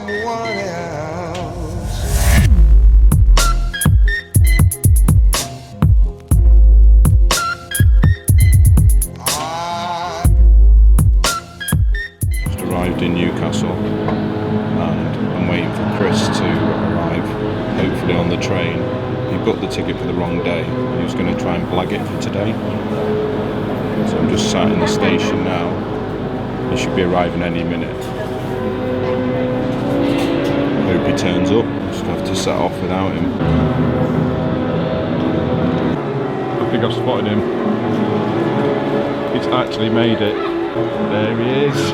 someone else. Just arrived in Newcastle and I'm waiting for Chris to arrive, hopefully on the train. He booked the ticket for the wrong day. He was going to try and blag it for today. So I'm just sat in the station now. He should be arriving any minute. Hope he turns up. Just have to set off without him. I think I've spotted him. He's actually made it. There he is.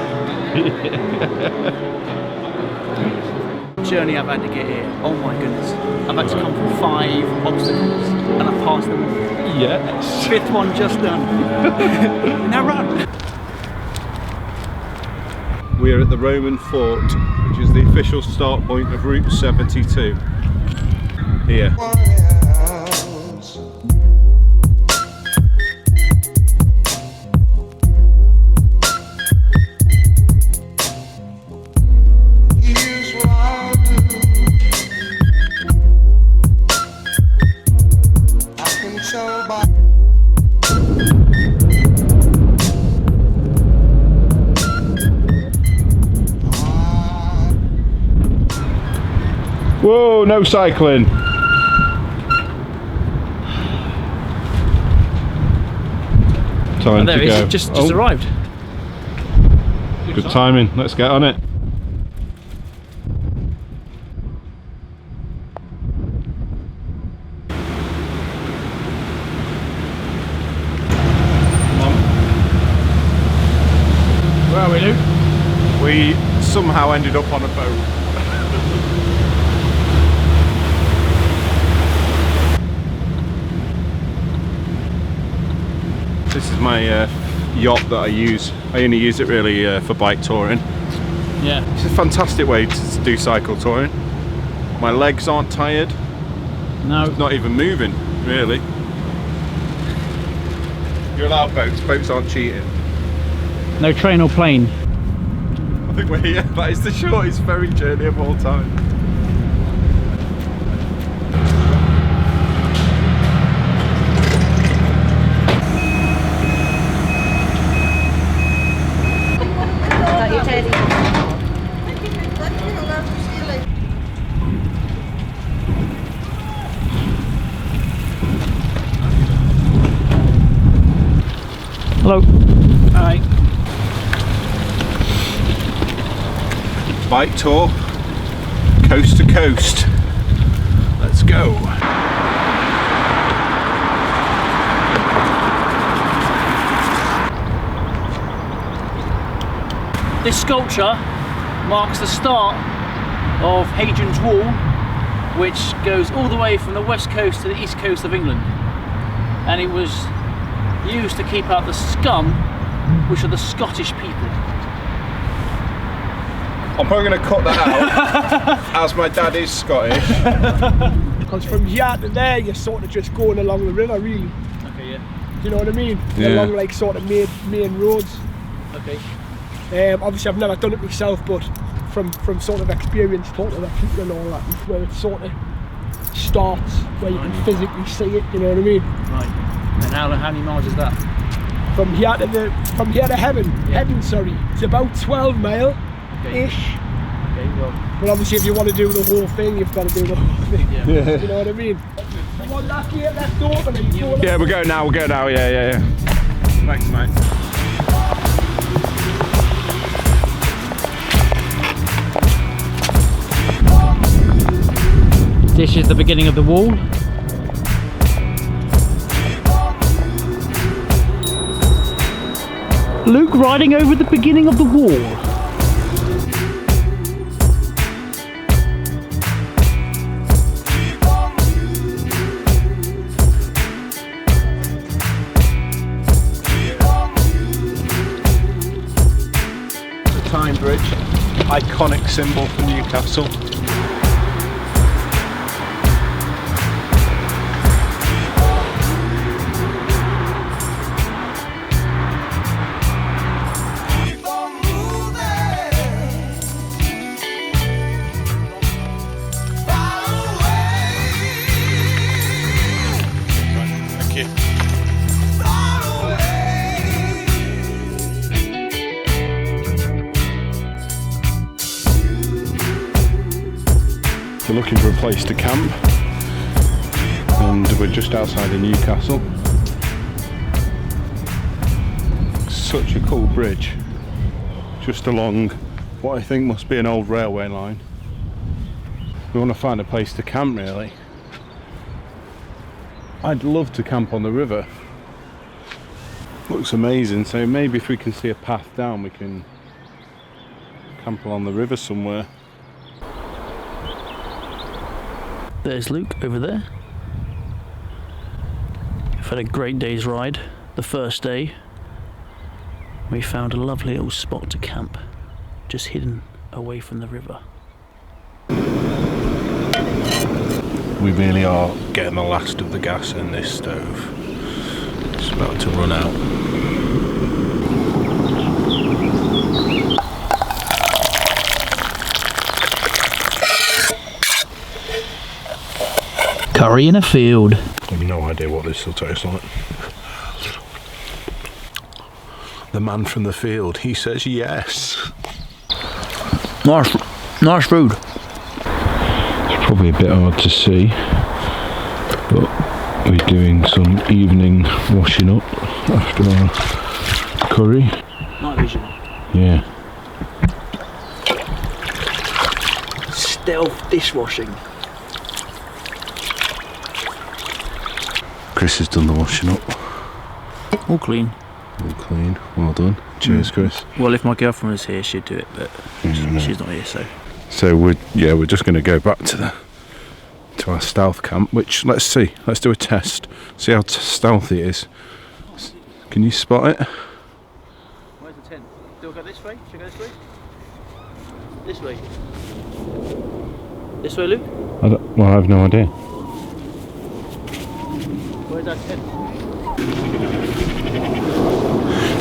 Journey I've had to get here. Oh my goodness. I've had to come through 5 obstacles and I've passed them all. Yes. 5th one just done. Now run. We are at the Roman fort, which is the official start point of Route 72. Here. Whoa, no cycling. Time there to it go. is, just arrived. Good timing, let's get on it. Where are we, Luke? We somehow ended up on a boat. This is my yacht that I use. I only use it really for bike touring. Yeah. It's a fantastic way to do cycle touring. My legs aren't tired. No. It's not even moving, really. You're allowed boats. Boats aren't cheating. No train or plane. I think we're here. That is the shortest ferry journey of all time. Hello. Hi. Bike tour, coast to coast. Let's go. This sculpture marks the start of Hadrian's Wall, which goes all the way from the west coast to the east coast of England. And it was used to keep out the scum, which are the Scottish people. I'm probably going to cut that out, as my dad is Scottish. Because from here to there, you're sort of just going along the river, really. Okay, yeah. Do you know what I mean? Yeah. Along like sort of main roads. Okay. Obviously, I've never done it myself, but from sort of experience, talking to the people and all that, where it sort of starts, where you can physically see it. You know what I mean? Right. And how many miles is that? From here to heaven, sorry, it's about 12 mile ish. Okay, well. But obviously, if you want to do the whole thing, you've got to do the whole thing. Yeah. You know what I mean? Come on, that gate left open. Yeah, we'll go now, yeah. Thanks, mate. This is the beginning of the wall. Luke riding over the beginning of the wall. The Time Bridge, iconic symbol for Newcastle. So looking for a place to camp, and we're just outside of Newcastle. Such a cool bridge, just along what I think must be an old railway line. We want to find a place to camp really. I'd love to camp on the river. Looks amazing, so maybe if we can see a path down we can camp along the river somewhere. There's Luke over there. We've had a great day's ride. The first day we found a lovely little spot to camp, just hidden away from the river. We really are getting the last of the gas in this stove. It's about to run out. Curry in a field. I have no idea what this will taste like. The man from the field, he says yes. Nice food. It's probably a bit hard to see, but we're doing some evening washing up after our curry. Night vision. Yeah. Stealth dishwashing. Chris has done the washing up. All clean. All clean. Well done. Cheers, Chris. Well, if my girlfriend was here, she'd do it, but she's not here, so. So we're just going to go back to our stealth camp, which let's see. Let's do a test. See how stealthy it is. Can you spot it? Where's the tent? Do I go this way? Should I go this way? This way. This way, Luke? Well, I have no idea. Where's that tent?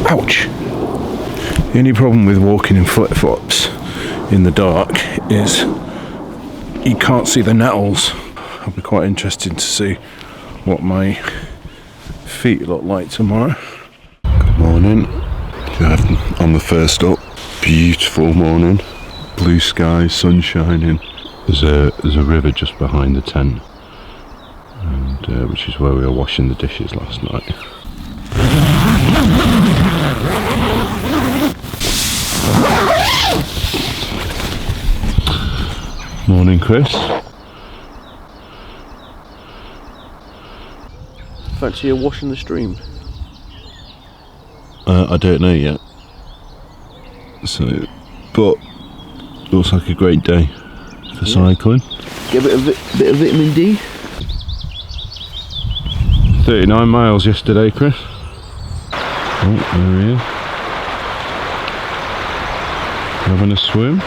Ouch! The only problem with walking in flip-flops in the dark is you can't see the nettles. I'll be quite interested to see what my feet look like tomorrow. Good morning. On the first up, beautiful morning. Blue skies, sun shining. There's a river just behind the tent, and which is where we were washing the dishes last night. Morning, Chris. Fancy a wash in the stream? I don't know yet. So, but looks like a great day for cycling. Get a bit of vitamin D. 39 miles yesterday, Chris. Oh, there he is. Having a swim.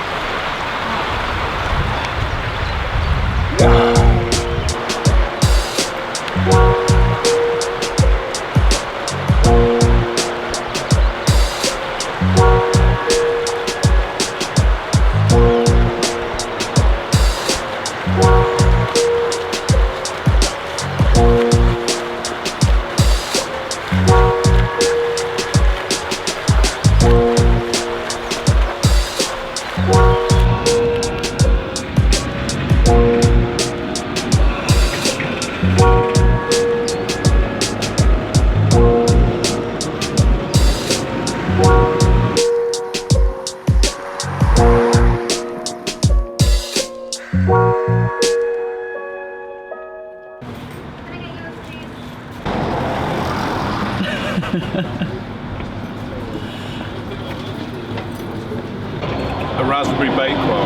A raspberry bakewell.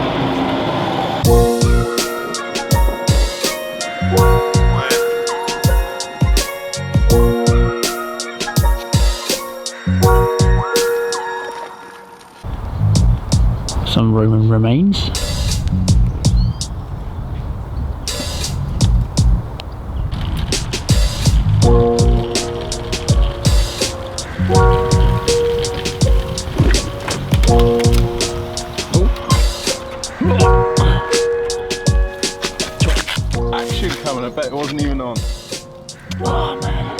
Some Roman remains. Action coming, I bet it wasn't even on. Oh man.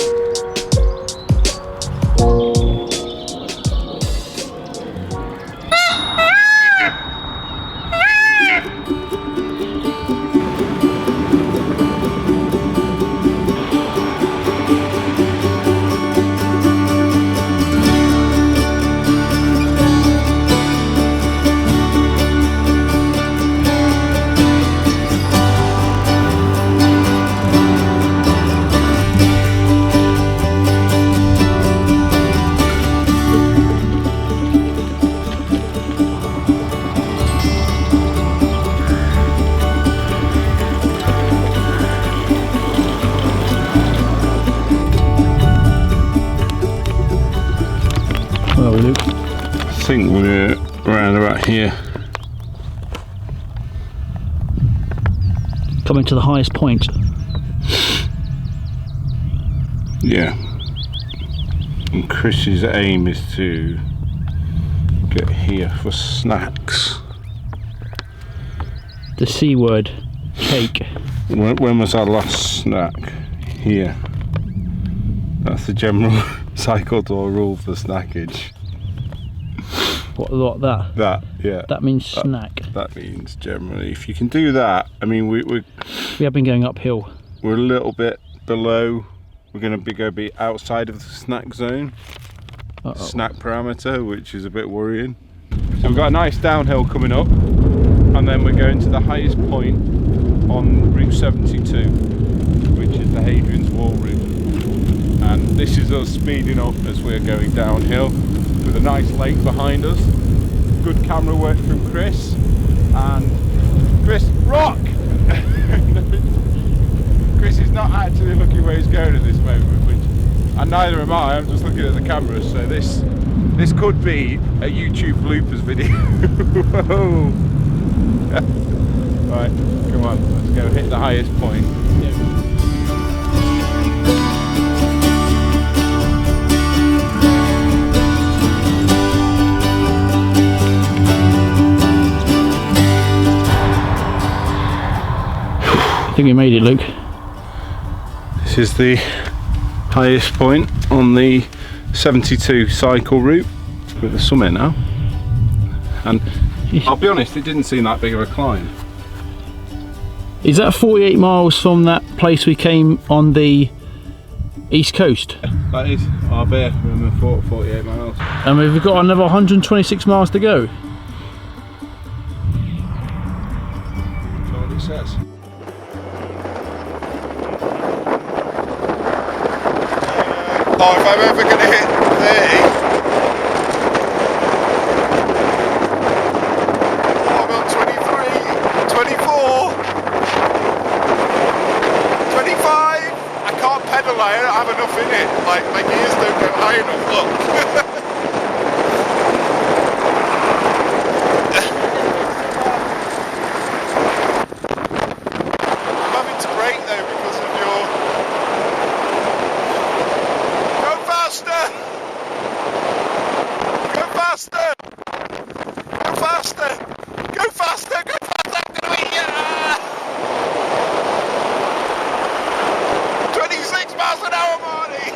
we're around about here. Coming to the highest point. Yeah. And Chris's aim is to get here for snacks. The C word, cake. When was our last snack? Here. That's the general cycle tour rule for snackage. What that? That, yeah. That means snack. That means generally, if you can do that, I mean, we have been going uphill. We're a little bit below. We're going to be outside of the snack zone. Snack parameter, which is a bit worrying. So we've got a nice downhill coming up, and then we're going to the highest point on Route 72, which is the Hadrians Wall route. And this is us speeding up as we're going downhill with a nice lake behind us. Good camera work from Chris. And Chris, rock! Chris is not actually looking where he's going at this moment, and neither am I. I'm just looking at the camera. So this could be a YouTube bloopers video. Whoa! Right, come on, let's go hit the highest point. I think we made it, Luke. This is the highest point on the 72 cycle route with the summit now. And I'll be honest, it didn't seem that big of a climb. Is that 48 miles from that place we came on the east coast? That is our bare minimum 48 miles. And we've got another 126 miles to go. That's what it says. Oh, if I'm ever going to hit 30. Oh, I'm on 23, 24, 25. I can't pedal, I don't have enough in it. Like, my gears don't go high enough, look. I'm having to brake though because of your... Go faster! Go faster! Go faster! Go faster! Go faster! I'm gonna eat you! 26 miles an hour, Marty!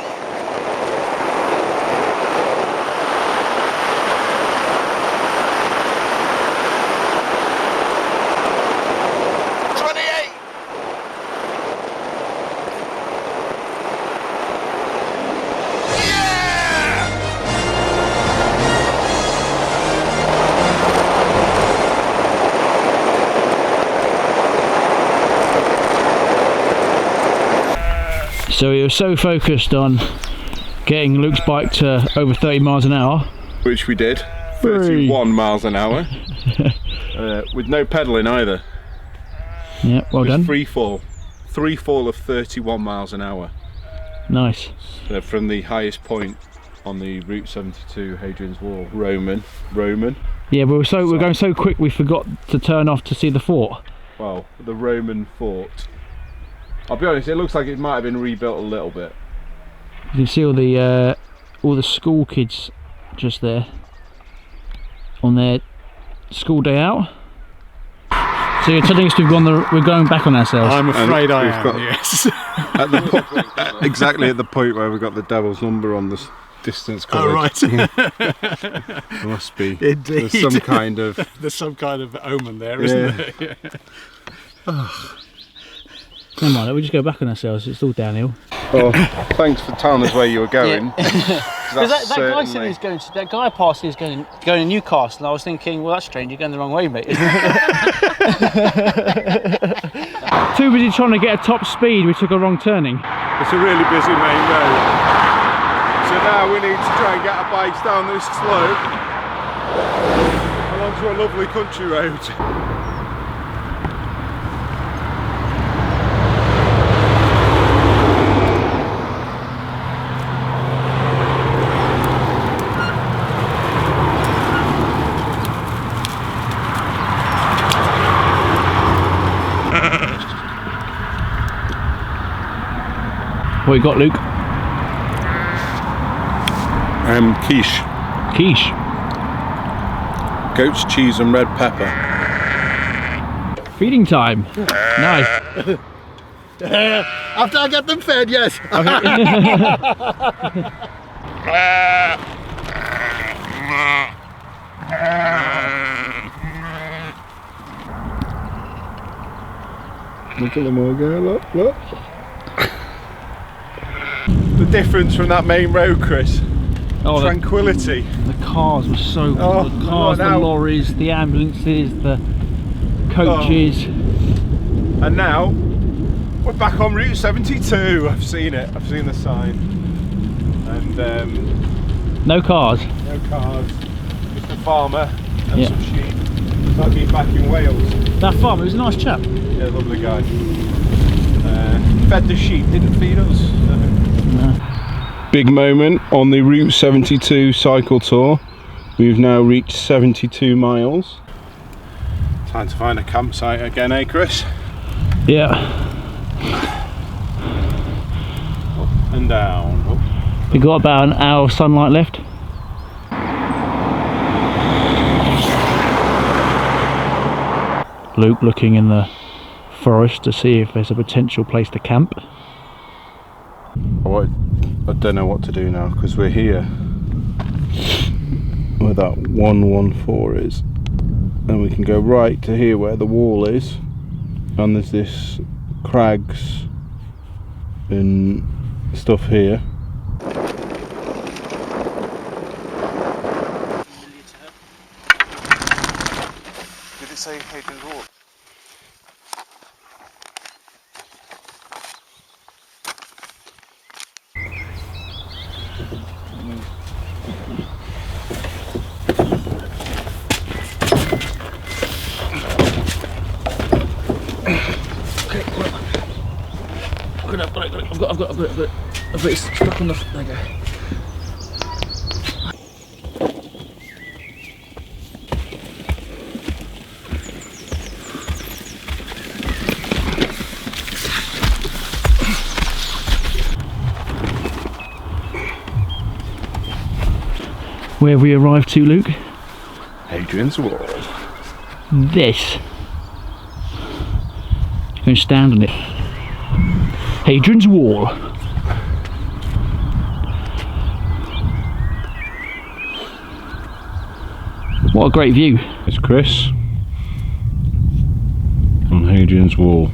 So we were so focused on getting Luke's bike to over 30 miles an hour. Which we did, 31 miles an hour, with no pedalling either. Yeah, well done. Free fall of 31 miles an hour. Nice. So from the highest point on the Route 72 Hadrian's Wall, Roman. Yeah, but we're going so quick we forgot to turn off to see the fort. Well, the Roman fort. I'll be honest, it looks like it might have been rebuilt a little bit. You can see all the school kids just there on their school day out. So you're telling us we're going back on ourselves? I'm afraid I am, yes. At exactly at the point where we got the devil's number on the distance covered. Oh right. There must be. Indeed. There's some kind of omen there, isn't there? Yeah. Oh. Never mind, we just go back on ourselves. It's all downhill. Well, thanks for telling us where you were going. Because that guy said he's going. That guy passed. He's going to Newcastle, and I was thinking, well, that's strange. You're going the wrong way, mate. Too busy trying to get a top speed, we took a wrong turning. It's a really busy main road. So now we need to try and get our bikes down this slope and onto a lovely country road. What you got, Luke? Quiche. Quiche. Goat's cheese and red pepper. Feeding time. Nice. After I get them fed, yes. Look at them all go, look. The difference from that main road, Chris. Oh, Tranquility. the cars were so good. Oh, The cars, the now. lorries, the ambulances, the coaches. And now we're back on Route 72. I've seen it. I've seen the sign. And No cars. no cars. Just a farmer and Yeah. some sheep. Like being back in Wales. That farmer was a nice chap. Yeah, lovely guy. Fed the sheep, didn't feed us. No. Big moment on the Route 72 cycle tour. We've now reached 72 miles. Time to find a campsite again, eh, Chris? Yeah. Up and down. Up. We got about an hour of sunlight left. Luke looking in the forest to see if there's a potential place to camp. I don't know what to do now because we're here where that 114 is, and we can go right to here where the wall is, and there's this crags and stuff here. Did it say Hadrian's Wall? I've got it. It's stuck on the. There you go. Where have we arrived to, Luke? Hadrian's Wall. This. I'm going to stand on it. Hadrian's Wall. What a great view. It's Chris on Hadrian's Wall.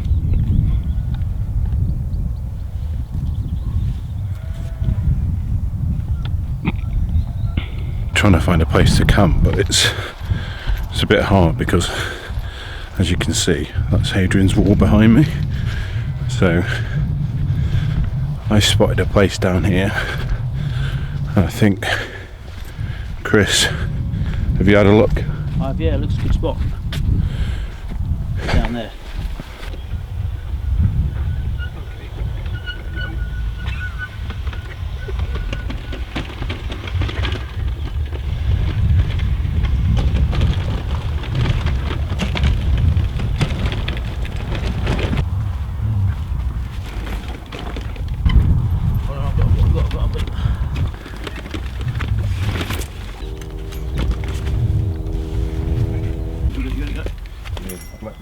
Trying to find a place to camp, but it's a bit hard because, as you can see, that's Hadrian's Wall behind me. So I spotted a place down here, and I think, Chris, have you had a look? Yeah, it looks a good spot. Down there.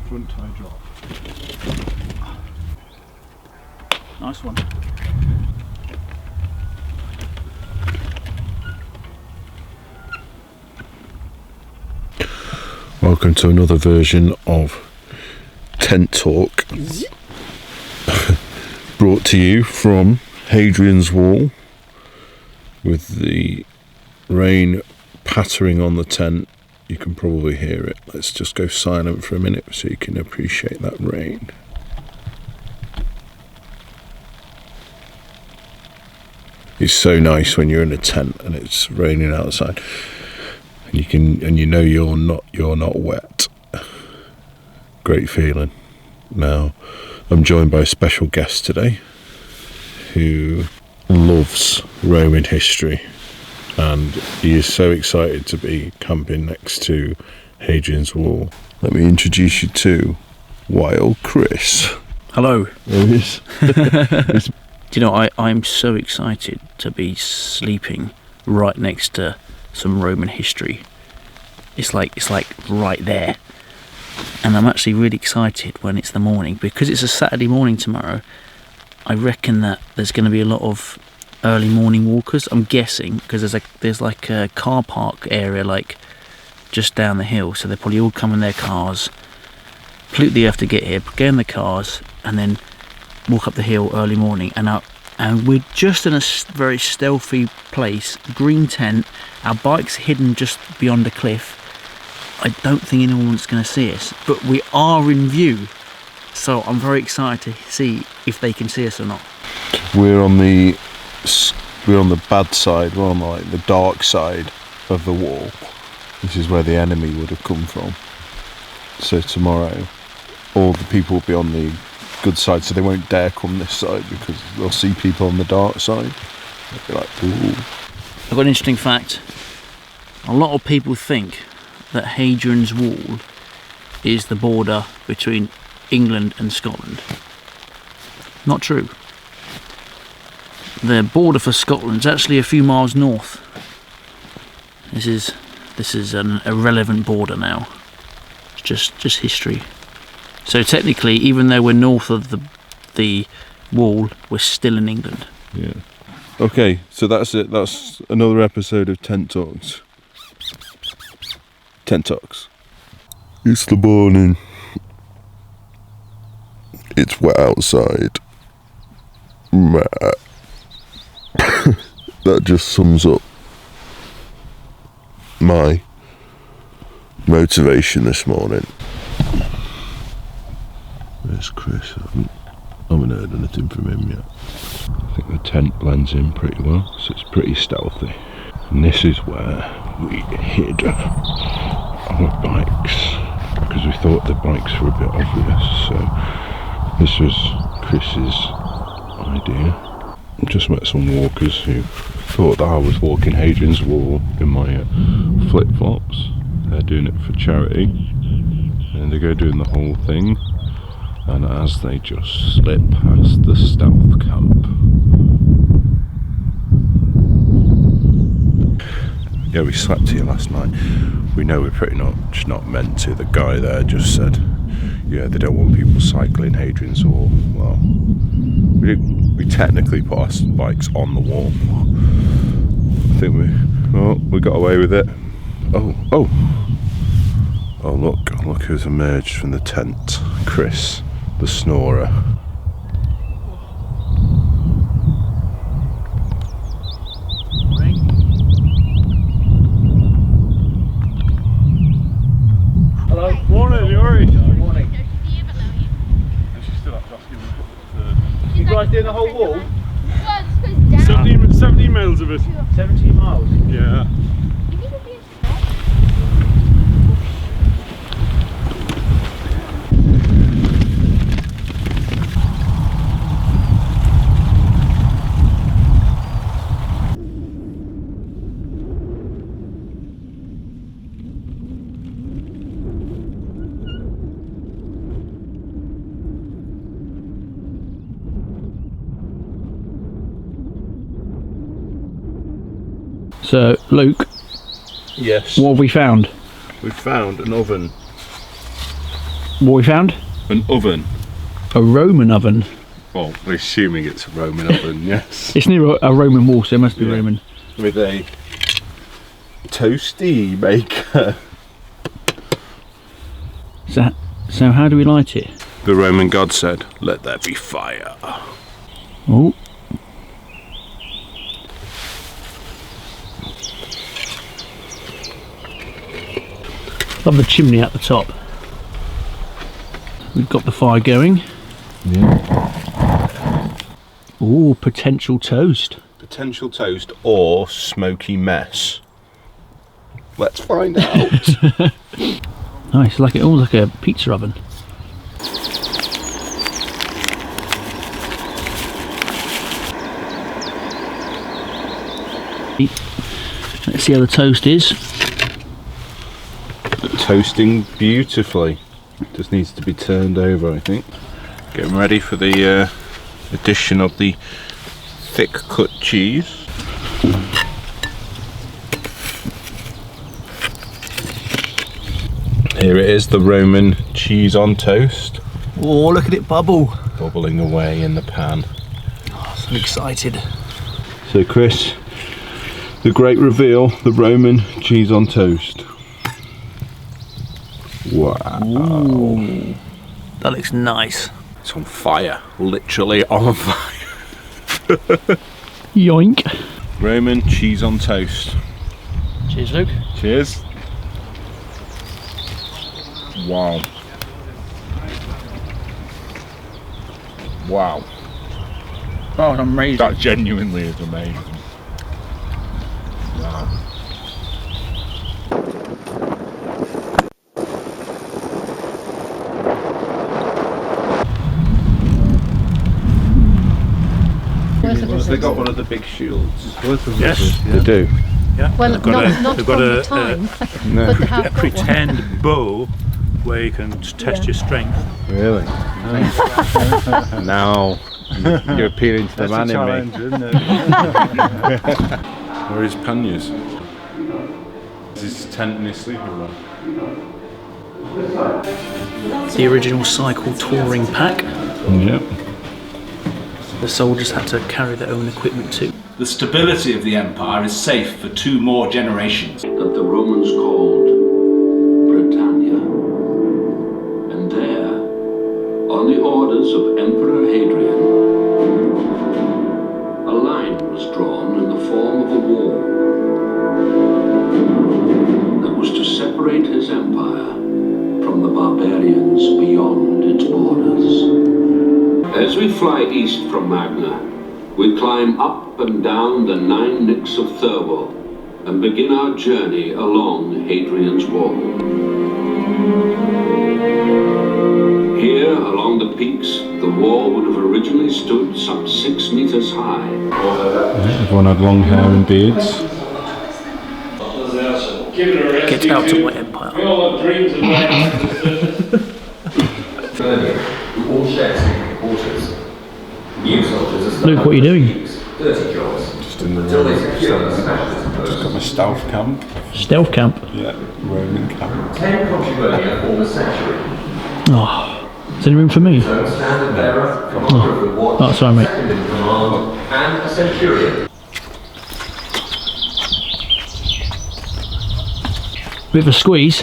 Front tie drop. Nice one. Welcome to another version of Tent Talk, brought to you from Hadrian's Wall, with the rain pattering on the tent. You can probably hear it. Let's just go silent for a minute so you can appreciate that rain. It's so nice when you're in a tent and it's raining outside, and you know you're not wet. Great feeling. Now, I'm joined by a special guest today who loves Roman history, and he is so excited to be camping next to Hadrian's Wall. Let me introduce you to Wild Chris. Hello. There he is. Do you know, I'm so excited to be sleeping right next to some Roman history. It's like right there. And I'm actually really excited when it's the morning, because it's a Saturday morning tomorrow. I reckon that there's going to be a lot of early morning walkers, I'm guessing, because there's like a car park area like just down the hill, so they're probably all come in their cars, completely have to get here, get in the cars, and then walk up the hill early morning. And we're just in a very stealthy place, green tent, our bike's hidden just beyond a cliff. I don't think anyone's going to see us, but we are in view, so I'm very excited to see if they can see us or not. We're on the bad side, we're on like the dark side of the wall. This is where the enemy would have come from. So tomorrow all the people will be on the good side, so they won't dare come this side because they'll see people on the dark side. They'll be like, ooh. I've got an interesting fact. A lot of people think that Hadrian's Wall is the border between England and Scotland. Not true. The border for Scotland is actually a few miles north. This is an irrelevant border now. It's just history. So technically, even though we're north of the wall, we're still in England. Yeah. Okay, so that's it. That's another episode of Tent Talks. Tent Talks. It's the morning. It's wet outside. That just sums up my motivation this morning. Where's Chris? I haven't heard anything from him yet. I think the tent blends in pretty well, so it's pretty stealthy. And this is where we hid our bikes, because we thought the bikes were a bit obvious. So this was Chris's idea. I just met some walkers who thought that I was walking Hadrian's Wall in my flip-flops. They're doing it for charity, and they go doing the whole thing. And as they just slip past the stealth camp. Yeah, we slept here last night. We know we're pretty much not meant to. The guy there just said, yeah, they don't want people cycling Hadrian's Wall. Well, we technically put our bikes on the wall. I think we got away with it. Oh look who's emerged from the tent. Chris, the snorer. Hello. Morning, you alright? Morning. You guys doing the whole wall? 17 miles of it. 17 miles. Yeah. So, Luke, Yes. what have we found? We found an oven. What we found? An oven. A Roman oven. Well, we're assuming it's a Roman oven, yes. It's near a Roman wall, so it must be Yeah. Roman. With a toasty maker. So how do we light it? The Roman god said, "Let there be fire." Oh. Love the chimney at the top. We've got the fire going. Yeah. Ooh, potential toast. Potential toast or smoky mess. Let's find out. Nice, like it almost like a pizza oven. Let's see how the toast is. Toasting beautifully. Just needs to be turned over, I think. Getting ready for the addition of the thick cut cheese. Here it is, the Roman cheese on toast. Oh, look at it bubble. Bubbling away in the pan. Oh, so excited. So Chris, the great reveal, the Roman cheese on toast. Wow. Ooh, that looks nice. It's on fire, literally on fire. Yoink. Roman cheese on toast. Cheers, Luke. Cheers. Wow. Wow. Oh, it's amazing. That genuinely is amazing. Wow. They got one of the big shields. Yes, They do. Well, They've got not they've from got the a time, No. but they have got one. pretend bow where you can test your strength. Really? Now you're appealing to the man in me. Isn't it? Where is Panya's? Is his tent in his sleeping room? The original cycle touring pack. Yep. The soldiers had to carry their own equipment too. The stability of the empire is safe for 2 more generations. That the Romans called Britannia. And there, on the orders of Emperor Hadrian, a line was drawn in the form of a wall that was to separate his empire from the barbarians beyond its borders. As we fly east from Magna, we climb up and down the 9 nicks of Thirlwall and begin our journey along Hadrian's Wall. Here, along the peaks, the wall would have originally stood some 6 meters high. Everyone had long hair and beards. Get out of my empire. Luke, what are you doing? Just in the room. Just got my stealth camp. Stealth camp. Yeah, Roman camp. Oh, is there any room for me? Oh, sorry, mate. And a centurion. Bit of a squeeze.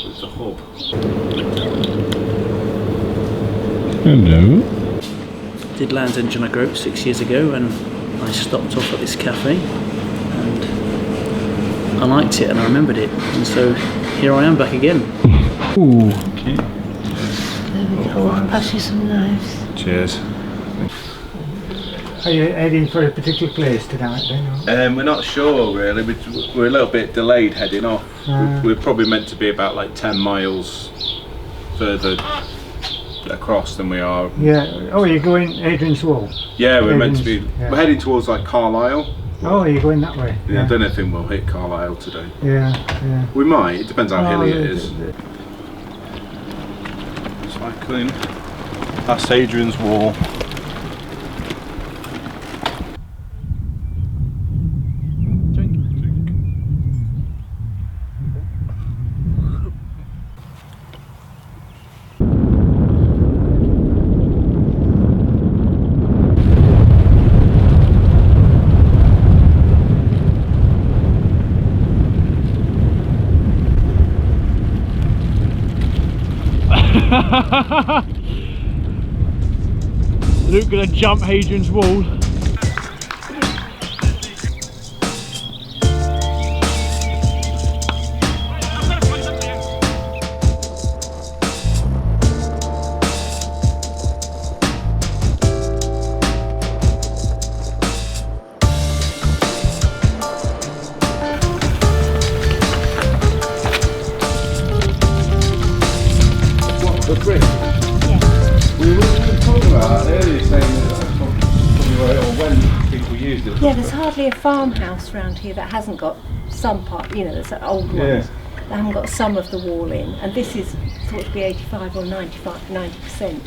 It's a hub. Hello. Did Land's End on a Grove 6 years ago, and I stopped off at this cafe and I liked it and I remembered it, and so here I am back again. Ooh. Okay. There we go. I'll pass you some knives. Cheers. Are you heading for a particular place tonight then? We're not sure really. We're a little bit delayed heading off. We're probably meant to be about like 10 miles further across than we are. Yeah. Oh, you're going Hadrian's Wall? Yeah, we're meant to be. Yeah. We're heading towards like Carlisle. Oh, you're going that way? Yeah, I don't know if we'll hit Carlisle today. Yeah, yeah. We might. It depends how hilly it is. Yeah. Cycling past Hadrian's Wall. Luke gonna jump Hadrian's Wall. used it. Yeah, there's hardly a farmhouse around here that hasn't got some part, you know, there's old ones that haven't got some of the wall in, and this is thought to be 85 or 90%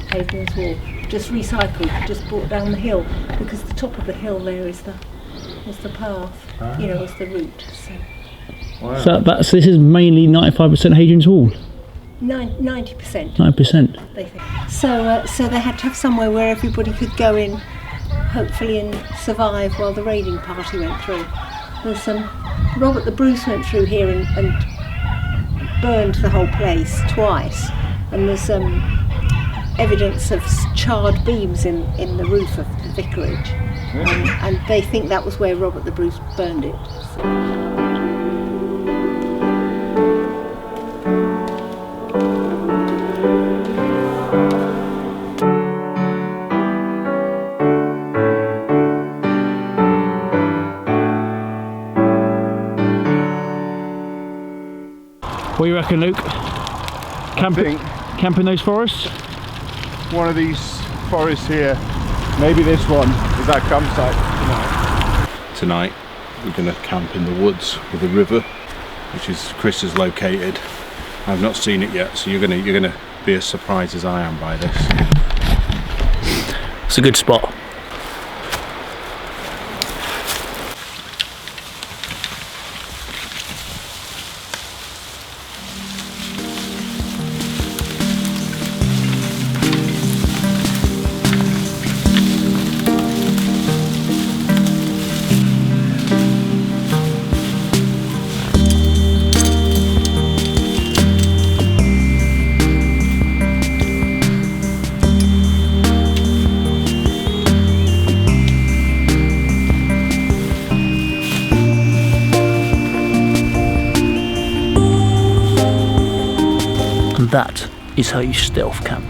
Hadrian's Wall, just recycled, just brought down the hill, because the top of the hill there is the path, you know, is the route. So. Wow. So this is mainly 95% Hadrian's Wall. 90%. 9%. They think. So they had to have somewhere where everybody could go in, hopefully, and survive while the raiding party went through. There's Robert the Bruce went through here and burned the whole place twice, and there's evidence of charred beams in the roof of the vicarage, and they think that was where Robert the Bruce burned it. So. What do you reckon, Luke? Camping those forests? One of these forests here, maybe this one, is our campsite tonight. Tonight we're going to camp in the woods with a river, which is Chris has located. I've not seen it yet, so you're gonna be as surprised as I am by this. It's a good spot. And that is how you stealth camp.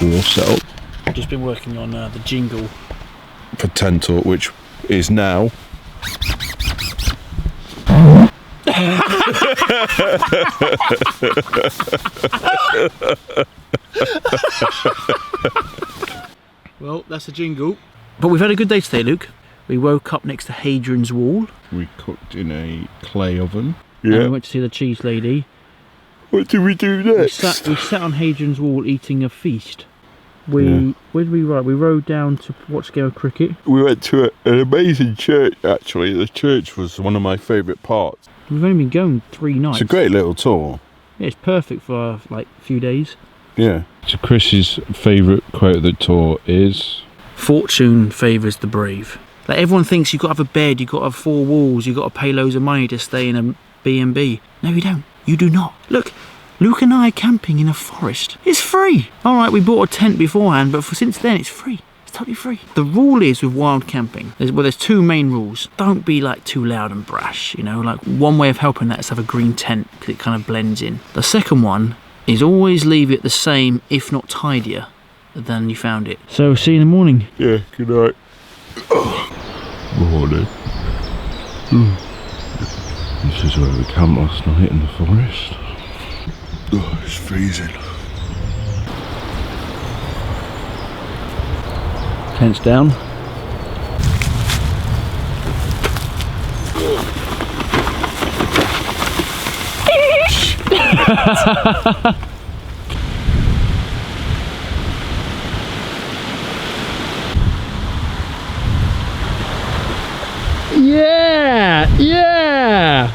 We're all set up. I've just been working on the jingle for Tent Talk, which is now. Well, that's the jingle. But we've had a good day today, Luke. We woke up next to Hadrian's Wall. We cooked in a clay oven. And we went to see the cheese lady. What did we do next? We sat on Hadrian's Wall eating a feast. Where did we ride? We rode down to watch a game of cricket. We went to an amazing church, actually. The church was one of my favourite parts. We've only been going 3 nights. It's a great little tour. Yeah, it's perfect for like a few days. Yeah. So Chris's favourite quote of the tour is... Fortune favours the brave. Like, everyone thinks you've got to have a bed, you've got to have 4 walls, you've got to pay loads of money to stay in a B&B. No, you don't. You do not. Look, Luke and I are camping in a forest. It's free. Alright, we bought a tent beforehand, but since then it's free. It's totally free. The rule is with wild camping, there's 2 main rules. Don't be like too loud and brash, you know, like one way of helping that is to have a green tent because it kind of blends in. The second one is always leave it the same, if not tidier, than you found it. So see you in the morning. Yeah, good night. Morning. This is where we camped last night in the forest. Oh, it's freezing. Tents down. Yeah, yeah.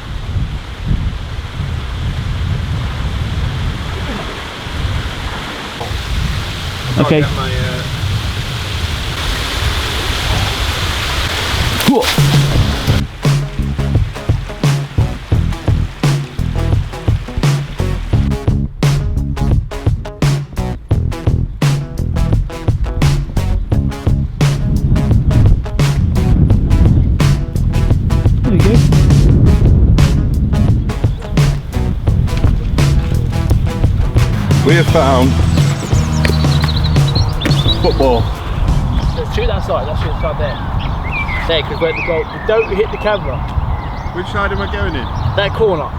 Okay. Cool. We have found football. Let's shoot that side, let's shoot that side there. There, because we're at the goal. Don't hit the camera. Which side am I going in? That corner.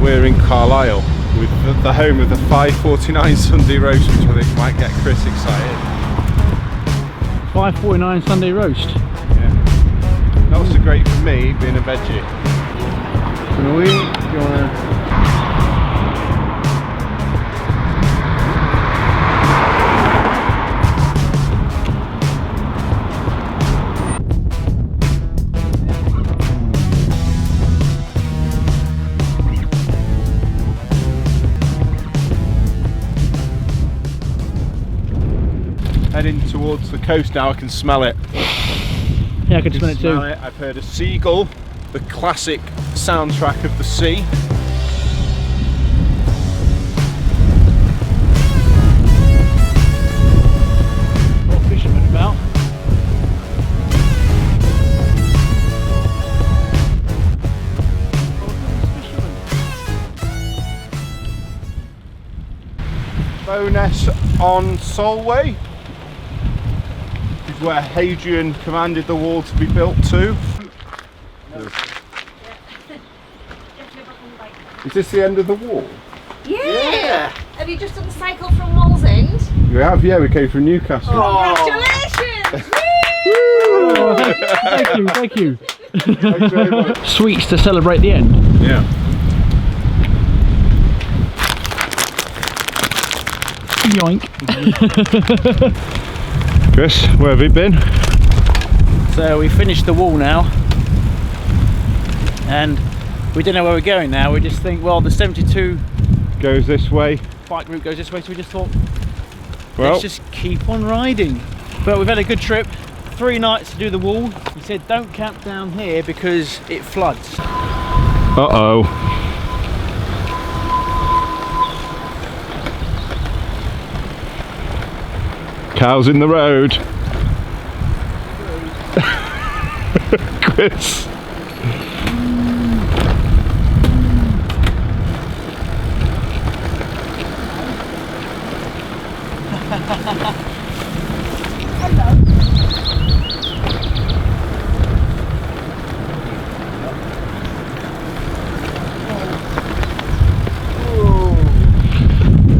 we're in Carlisle with the home of the 5:49 Sunday roast, which I think might get Chris excited. 5:49 Sunday roast. Yeah. Not so great for me being a veggie. Can we? Do you wanna? Heading towards the coast now, I can smell it. Yeah, I can smell it too. I've heard a seagull, the classic soundtrack of the sea. What fishermen about? Bowness on Solway is where Hadrian commanded the wall to be built to. Is this the end of the wall? Yeah! Have you just done the cycle from Wall's End? We have, yeah, we came from Newcastle. Congratulations! Oh, thank you, thank you. Thanks very much. Sweets to celebrate the end. Yeah. Yoink. Chris, where have you been? So we finished the wall now, and we don't know where we're going now. We just think, well, the 72 Goes this way. bike route goes this way, so we just thought, Well, let's just keep on riding. But we've had a good trip, 3 nights to do the wall. We said don't camp down here because it floods. uh-oh. Cows in the road. Chris.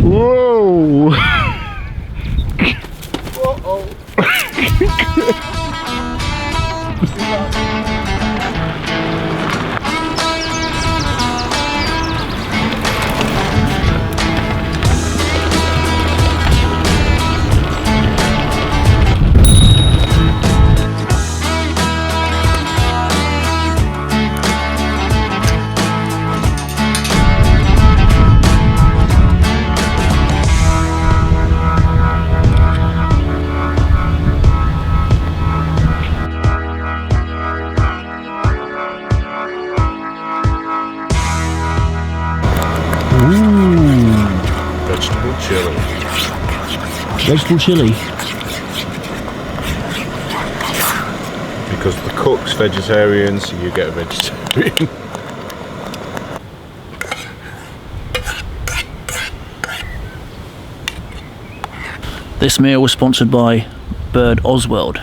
Whoa! Vegetable chili. Vegetable chili. Because the cook's vegetarian, so you get a vegetarian. This meal was sponsored by Bird Oswald.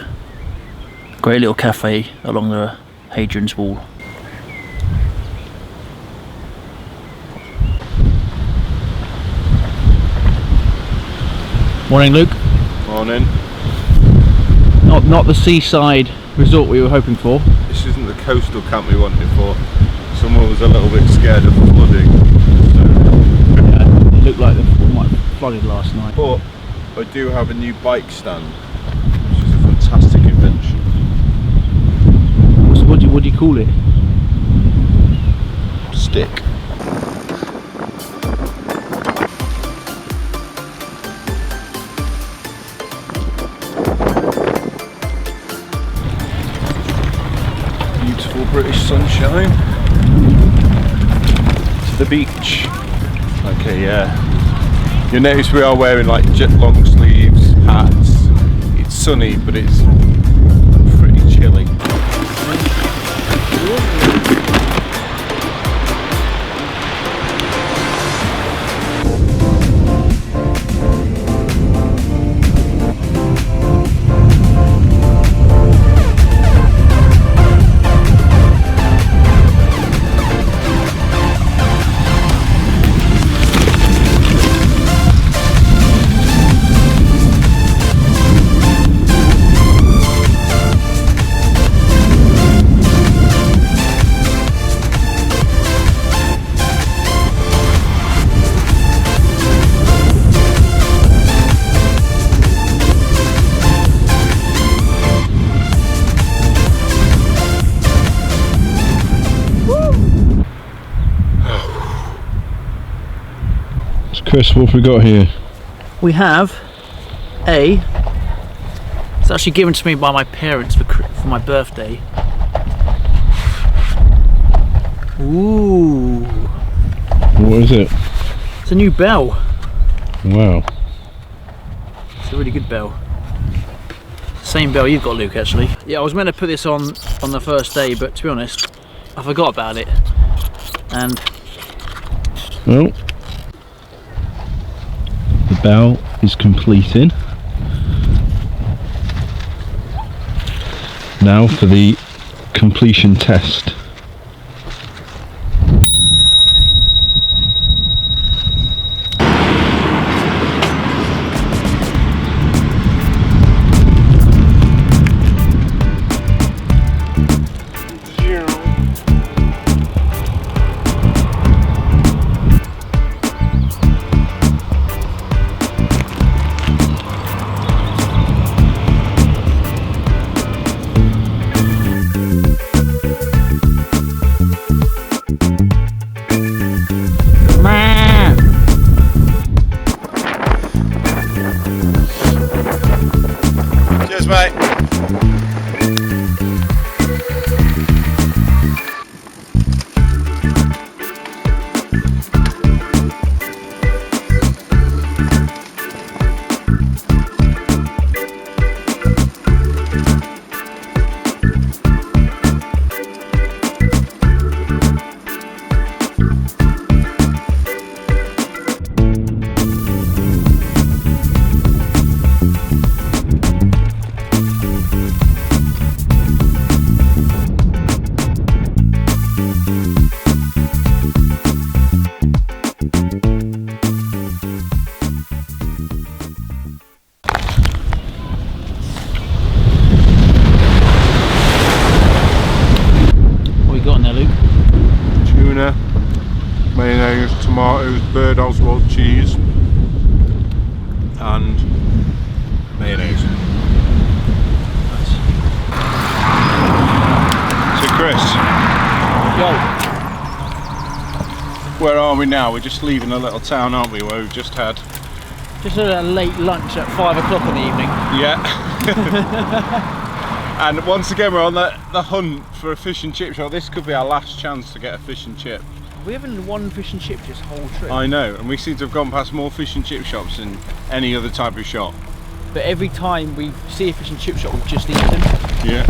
Great little cafe along the Hadrian's Wall. Morning, Luke. Morning. Not the seaside resort we were hoping for. This isn't the coastal camp we wanted for. Someone was a little bit scared of the flooding. So. Yeah, it looked like the might have flooded last night. But I do have a new bike stand, which is a fantastic invention. What do you call it? Stick. Beautiful British sunshine. To the beach. Okay, yeah. You'll notice we are wearing like long sleeves, hats. It's sunny, but it's pretty chilly. Chris, what have we got here? We have it's actually given to me by my parents for my birthday. Ooh. What is it? It's a new bell. Wow. It's a really good bell. Same bell you've got, Luke, actually. Yeah, I was meant to put this on the first day, but to be honest, I forgot about it. And well, the bell is completing. Now for the completion test. Cheers, mate. Mayonnaise, tomatoes, bird Oswald cheese and mayonnaise. So Chris, yo, where are we now? We're just leaving a little town, aren't we, where we've just had a late lunch at 5 o'clock in the evening. Yeah. And once again we're on the hunt for a fish and chip shop. This could be our last chance to get a fish and chip. We haven't won fish and chip this whole trip. I know, and we seem to have gone past more fish and chip shops than any other type of shop. But every time we see a fish and chip shop, we've just eaten them. Yeah.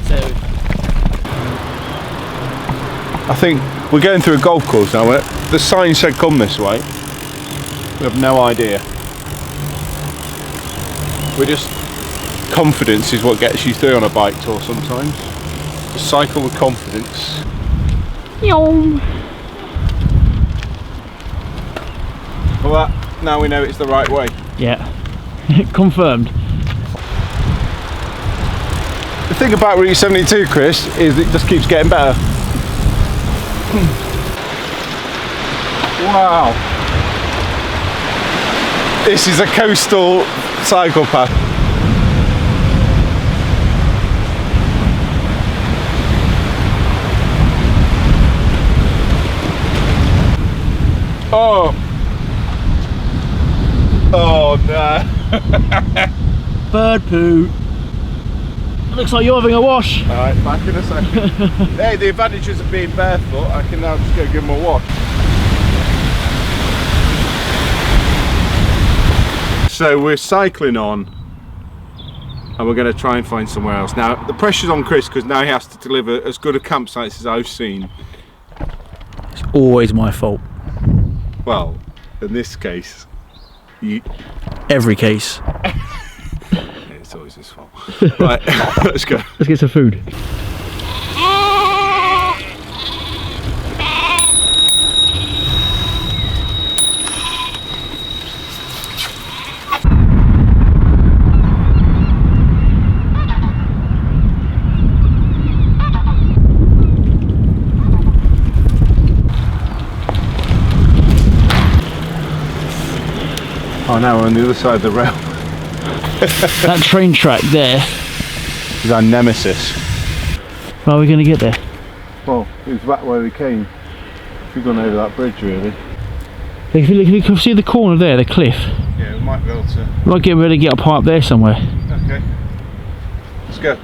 So I think we're going through a golf course now. The sign said come this way. We have no idea. We're just... confidence is what gets you through on a bike tour sometimes. Just cycle with confidence. Well, now we know it's the right way. yeah, confirmed. The thing about Route 72, Chris, is it just keeps getting better. Wow. This is a coastal cycle path. Oh! Oh no! Bird poo. Looks like you're having a wash. Alright, back in a second. Hey, the advantages of being barefoot, I can now just go give them a wash. So we're cycling on and we're going to try and find somewhere else. Now, the pressure's on Chris because now he has to deliver as good a campsite as I've seen. It's always my fault. Well, in this case, every case. It's always his fault. Right, let's go. Let's get some food. Oh, now we're on the other side of the rail. That train track there is our nemesis. How are we going to get there? Well, it was back where we came. We've gone over that bridge, really. If you can see the corner there, the cliff. Yeah, we might be able to. We might get ready to get up high up there somewhere. Okay. Let's go.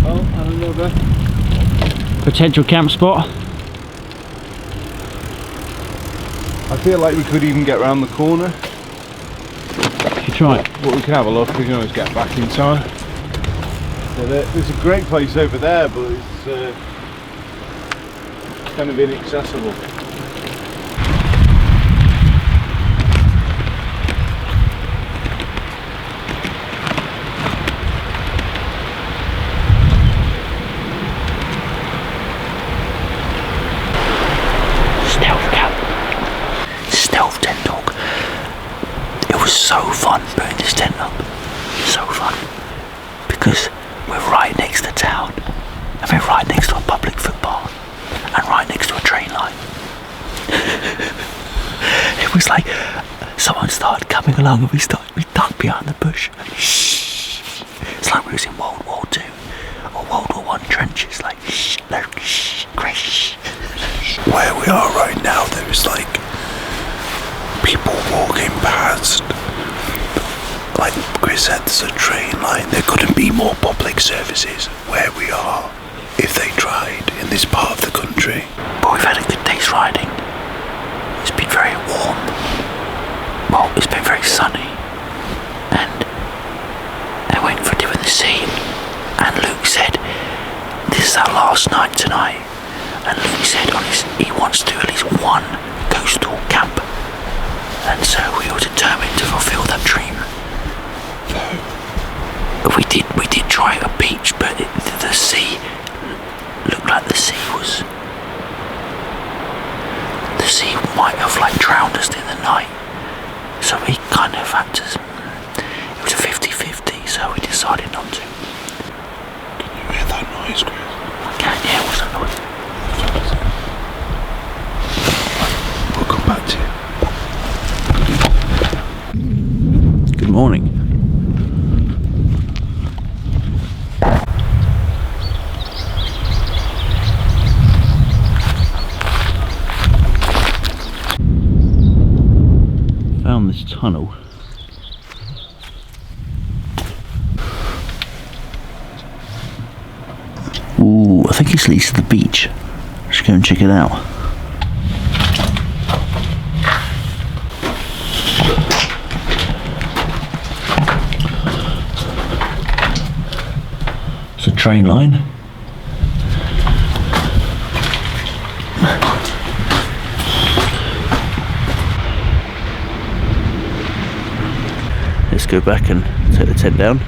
Oh, another potential camp spot. I feel like we could even get around the corner. You try it. But we can have a look, we can always get back inside. So there's a great place over there, but it's kind of inaccessible. Stealth tent talk. It was so fun putting this tent up. So fun. Because we're right next to town. And we're right next to a public footpath. And right next to a train line. It was like someone started coming along and we ducked behind the bush. Shh. It's like we was in World War II or World War I trenches. Like shh, no, shh, crash. Where we are right now, there is like people walking past. Like Chris said, there's a train line. There couldn't be more public services where we are if they tried in this part of the country. But we've had a good day's riding. It's been very warm. Well, it's been very sunny. And I went for doing the scene. And Luke said, this is our last night tonight. And Luke said he wants to do at least one coastal camp. And so we were determined to fulfill that dream. We did try a beach, but the sea looked like the sea might have like drowned us in the night. So we kind of had to. It was a 50-50, so we decided not to. Can you hear that noise, Chris? I can, yeah. What's that noise? We'll come back to you. Good morning. Found this tunnel. Ooh, I think it leads to the beach. Let's go and check it out. It's a train line. Let's go back and take the tent down.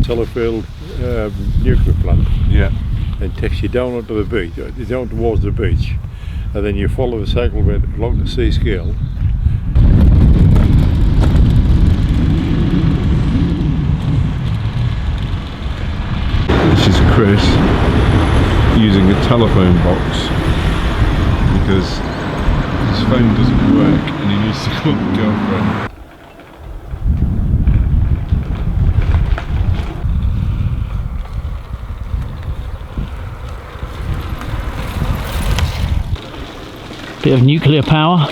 Sellafield nuclear plant. Yeah. And takes you down onto the beach, down towards the beach, and then you follow the cycle bit along the sea scale. This is Chris using a telephone box because his phone doesn't work and he needs to call the girlfriend. Bit of nuclear power.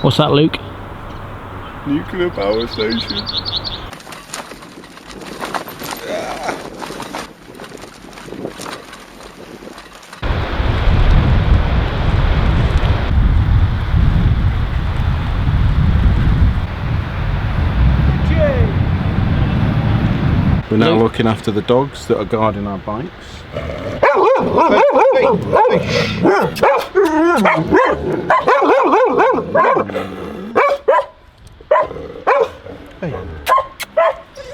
What's that, Luke? Nuclear power station. We're now looking after the dogs that are guarding our bikes.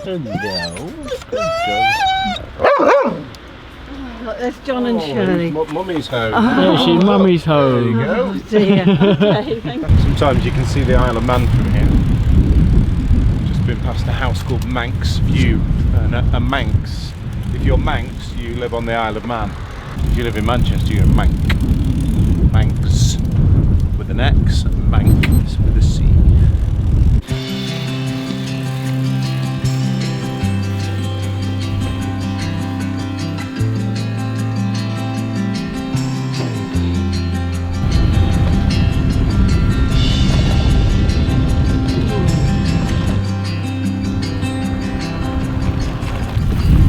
Hello. Look, there's John and Shirley. Mummy's home. There she's, Mummy's home. There you go. Dear. Okay, thank you. Sometimes you can see the Isle of Man from here. Just been past a house called Manx View. And a Manx, if you're Manx, you live on the Isle of Man. If you live in Manchester, you're a Manc. Manx with an X, and Manx with a C.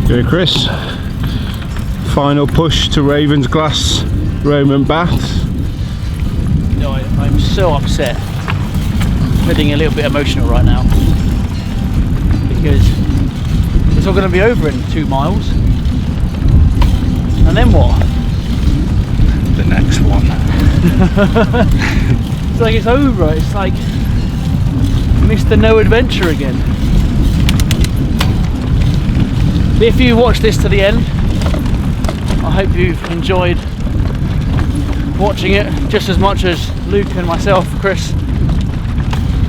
Go Chris, final push to Ravensglass Roman baths. No, I'm so upset. I'm getting a little bit emotional right now because it's all going to be over in 2 miles. And then what? The next one. It's like it's over. It's like Mr. No Adventure again. But if you watch this to the end, I hope you've enjoyed watching it just as much as Luke and myself, Chris,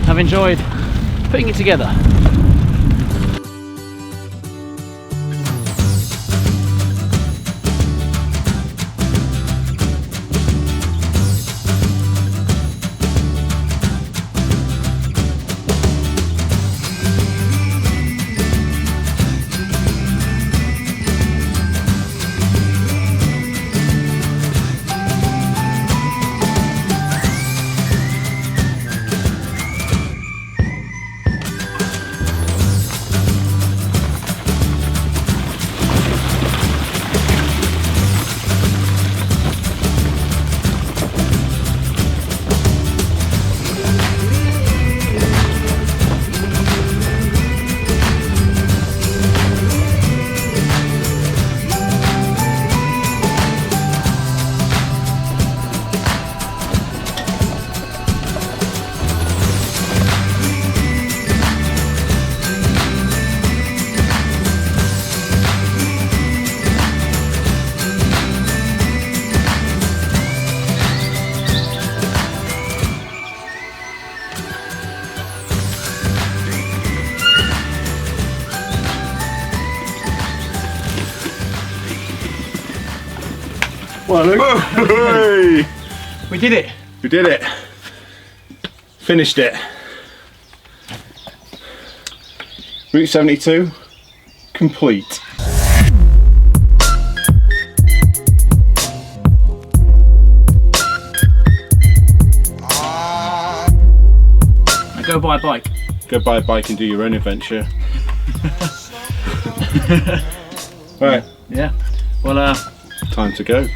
have enjoyed putting it together. Well, Luke, Hey! we did it. We did it. Finished it. Route 72 complete. Now go buy a bike. Go buy a bike and do your own adventure. Right. Yeah. Well, time to go.